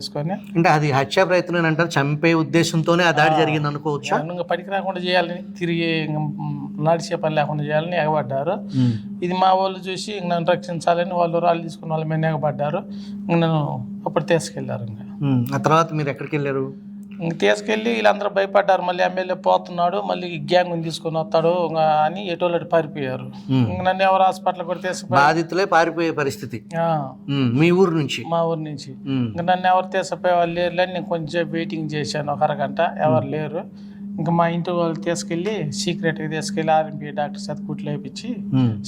చేసుకొని అంటే అది హత్యా ప్రయత్నం అంటారు, చంపే ఉద్దేశంతోనే ఆ దాడి జరిగింది అనుకోవచ్చా? ఇంకా పనికి రాకుండా చేయాలని, తిరిగి నడిచే పని లేకుండా చేయాలని ఎగబడ్డారు. ఇది మా వాళ్ళు చూసి ఇంక నన్ను రక్షించాలని వాళ్ళు రాళ్ళు తీసుకుని వాళ్ళ మీద ఎగబడ్డారు. ఇంక నన్ను అప్పుడు తీసుకెళ్లారు. ఇంకా ఆ తర్వాత మీరు ఎక్కడికి వెళ్ళారు? ఇంక తీసుకెళ్ళి వీళ్ళందరూ భయపడ్డారు. మళ్ళీ ఎమ్మెల్యే పోతున్నాడు, మళ్ళీ గ్యాంగ్ తీసుకొని వస్తాడు అని ఎటోళ్ళటి పారిపోయారు. ఇంక నన్ను ఎవరు హాస్పిటల్ కూడా తీసుకుపోయి బాధితులే పారిపోయే పరిస్థితి మీ ఊరు నుంచి? మా ఊరు నుంచి. ఇంకా నన్ను ఎవరు తీసుకుపోయే వాళ్ళు లేరు అని నేను కొంచెం వెయిటింగ్ చేశాను, ఒక అరగంట. ఎవరు లేరు. ఇంకా మా ఇంటి వాళ్ళు తీసుకెళ్ళి సీక్రెట్గా తీసుకెళ్ళి ఆర్ఎంపీ డాక్టర్ చేత కుట్లు వేయించి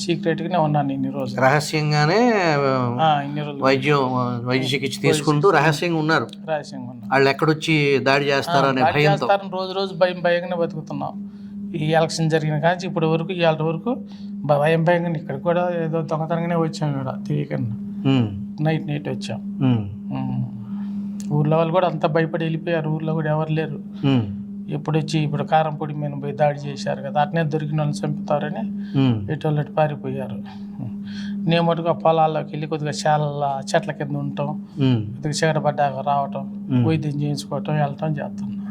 సీక్రెట్గానే ఉన్నాను ఇన్ని రోజులు. రహస్యంగానే ఇన్ని రోజులు వైద్య చికిత్స తీసుకుంటూ రహస్యంగా ఉన్నారు. రహస్యంగా ఉన్నారు. వాళ్ళు ఎక్కడొచ్చి దాడి చేస్తారనే భయంతో రోజు రోజు భయంగానే బతుకుతున్నాం. ఈ ఎలక్షన్ జరిగిన కానీ ఇప్పటి వరకు ఇవాళ వరకు భయంగానే. ఇక్కడ కూడా ఏదో దొంగతనంగానే వచ్చాం, ఇక్కడ తెలియకుండా నైట్ వచ్చాం. ఊర్లో వాళ్ళు కూడా అంతా భయపడి వెళ్ళిపోయారు. ఊర్లో కూడా ఎవరు లేరు. ఇప్పుడు కారంపొడి మీద పోయి దాడి చేశారు కదా, అట్నే దొరికిన వాళ్ళు చంపుతారని ఎటోళ్ళటి పారిపోయారు. నేను మటుకు ఆ పొలాల్లోకి వెళ్ళి కొద్దిగా చెట్ల కింద ఉండటం, కొద్దిగా చీకట పడ్డాక రావటం, వైద్యం చేయించుకోవటం, వెళ్ళటం చేస్తున్నా.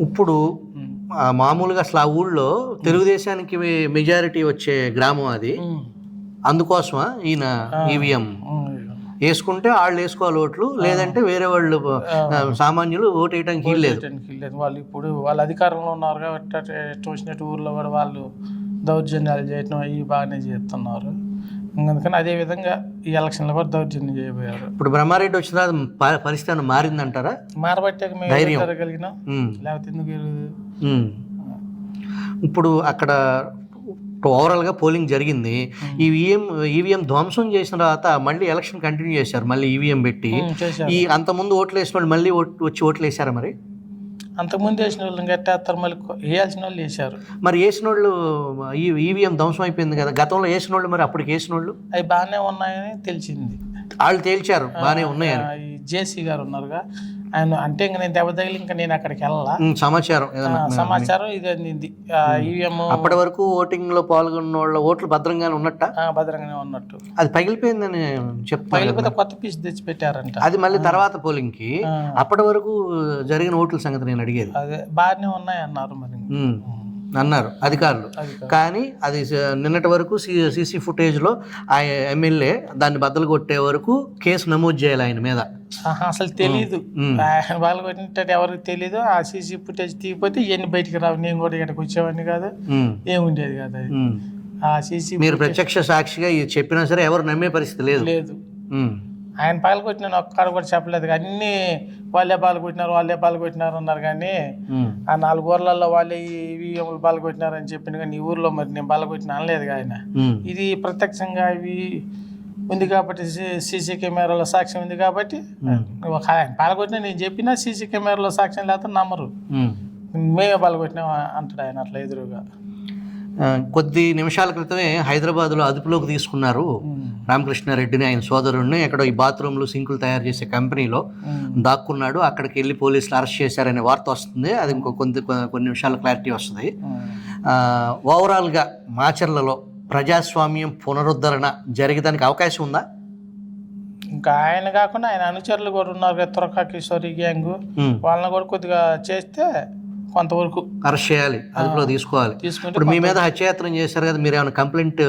ఇప్పుడు మామూలుగా అసలు ఆ ఊళ్ళో తెలుగుదేశానికి మెజారిటీ వచ్చే గ్రామం అది, అందుకోసమా ఈయన ఈవీఎం వేసుకుంటే వాళ్ళు వేసుకోవాలి ఓట్లు, లేదంటే వేరే వాళ్ళు సామాన్యులు ఓటు వేయడానికి లేదు? వాళ్ళు ఇప్పుడు వాళ్ళ అధికారంలో ఉన్నారు కాబట్టి వచ్చినట్టు ఊర్లో కూడా వాళ్ళు దౌర్జన్యాలు చేయటం అవి బాగానే చేస్తున్నారు. అందుకని అదే విధంగా ఈ ఎలక్షన్లో కూడా దౌర్జన్యం చేయబోయారు. ఇప్పుడు బ్రహ్మారెడ్డి వచ్చిన పరిస్థితి మారిందంటారా? మారబట్టే మేము జరగలిగినాం, లేకపోతే ఎందుకు జరగదు. ఇప్పుడు అక్కడ ఓవరాల్గా పోలింగ్ జరిగింది. ఈ ఈవీఎం ధ్వంసం చేసిన తర్వాత మళ్ళీ ఎలక్షన్ కంటిన్యూ చేశారు, మళ్ళీ ఈవీఎం పెట్టి. ఈ అంతకుముందు ఓట్లు వేసిన వాళ్ళు మళ్ళీ వచ్చి ఓట్లు వేసారా? మరి అంతకుముందు వేసిన వాళ్ళు గట్టేస్తారు, మళ్ళీ వేయాల్సిన వాళ్ళు వేసారు. మరి వేసిన వాళ్ళు ఈవీఎం ధ్వంసం అయిపోయింది కదా, గతంలో వేసిన వాళ్ళు మరి అప్పటికి వేసిన వాళ్ళు అవి బాగానే ఉన్నాయని తెలిసింది. వాళ్ళు తేల్చారు బాగానే ఉన్నాయని. జేసీ గారు ఉన్నారుగా ఆయన, అంటే ఇంక నేను దెబ్బ తగిలి ఇంకా నేను అక్కడికి వెళ్ళాలా, సమాచారం ఇది అందింది. ఈవీఎం అప్పటి వరకు ఓటింగ్ లో పాల్గొన్న వాళ్ళ ఓట్లు భద్రంగానే ఉన్నట్ట? భద్రంగానే ఉన్నట్టు. అది పగిలిపోయిందని చెప్తారు. పగిలిపోతే కొత్త పీస్ తెచ్చి పెట్టారంట. అది మళ్ళీ తర్వాత పోలింగ్ కి. అప్పటి వరకు జరిగిన ఓట్ల సంగతి నేను అడిగేది. అదే బాగానే ఉన్నాయి అన్నారు, మరి అన్నారు అధికారులు. కానీ అది నిన్నటి వరకు సీసీ ఫుటేజ్లో ఆ ఎమ్మెల్యే దాన్ని బద్దలు కొట్టే వరకు కేసు నమోదు చేయాలి ఆయన మీద. అసలు తెలీదు, వాళ్ళు కొట్టినట్టు ఎవరికి తెలీదు. ఆ సీసీ ఫుటేజ్ తీయకపోతే ఇవన్నీ బయటికి రావు. నేను కూడా ఇక్కడికి వచ్చేవాడిని కాదు, ఏముండేది కాదు. అది ఆ సీసీ మీరు ప్రత్యక్ష సాక్షిగా చెప్పినా సరే ఎవరు నమ్మే పరిస్థితి లేదు. ఆయన పాలు కొట్టిన ఒక్కడ కూడా చెప్పలేదు. అన్ని వాళ్ళే పాలు కొట్టినారు అన్నారు. కానీ ఆ 4 ఊర్లలో వాళ్ళే ఈవీఎంలు పాలు కొట్టినారని చెప్పింది. కానీ ఈ ఊర్లో మరి నేను పాలు కొట్టిన అనలేదు ఆయన. ఇది ప్రత్యక్షంగా ఇవి ఉంది కాబట్టి, సీసీ కెమెరాలో సాక్ష్యం ఉంది కాబట్టి ఆయన పాల్గొట్టినా నేను చెప్పినా సీసీ కెమెరాలో సాక్ష్యం లేకపోతే నమ్మరు. మేమే పాల్గొట్టినాం అంటాడు ఆయన అట్లా ఎదురుగా. కొద్ది నిమిషాల క్రితమే హైదరాబాద్లో అదుపులోకి తీసుకున్నారు రామకృష్ణారెడ్డిని, ఆయన సోదరుడిని. ఎక్కడో ఈ బాత్రూమ్లు సింకులు తయారు చేసే కంపెనీలో దాక్కున్నాడు. అక్కడికి వెళ్ళి పోలీసులు అరెస్ట్ చేశారనే వార్త వస్తుంది. అది ఇంకో కొన్ని నిమిషాల క్లారిటీ వస్తుంది. ఓవరాల్గా మాచర్లలో ప్రజాస్వామ్యం పునరుద్ధరణ జరిగేదానికి అవకాశం ఉందా? ఇంకా ఆయన కాకుండా ఆయన అనుచరులు కూడా ఉన్నారు కదా, తురకా కిషోరి గ్యాంగ్, వాళ్ళని కూడా కొద్దిగా చేస్తే కొంతవరకు అరెస్ట్ చేయాలి, అదుపులో తీసుకోవాలి. ఇప్పుడు మీ మీద హత్యాయత్నం చేశారు కదా, మీరు ఏమైనా కంప్లైంట్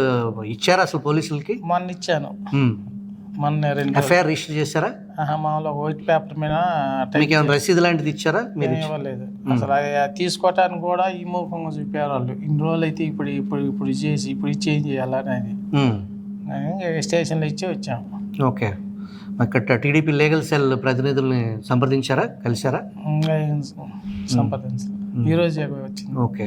ఇచ్చారా అసలు పోలీసులకి? మొన్న ఇచ్చాను. మొన్న ఎఫ్ఐఆర్ రిజిస్టర్ చేశారా? మామూలుగా వైట్ పేపర్ మీద. మీకు ఏమైనా రసీదు లాంటిది ఇచ్చారా? మీరు ఇవ్వలేదు అసలు. అది తీసుకోవటానికి కూడా ఈ మూఖంగా చెప్పారు వాళ్ళు. ఇన్ని రోజులు అయితే ఇప్పుడు చేసి ఇప్పుడు చేంజ్ చేయాలని అది స్టేషన్లో ఇచ్చి వచ్చాము. ఓకే. అక్కడ టీడీపీ లీగల్ సెల్ ప్రతినిధుల్ని సంప్రదించారా, కలిసారా? సంప్రదించారు, ఈరోజే వచ్చింది. ఓకే.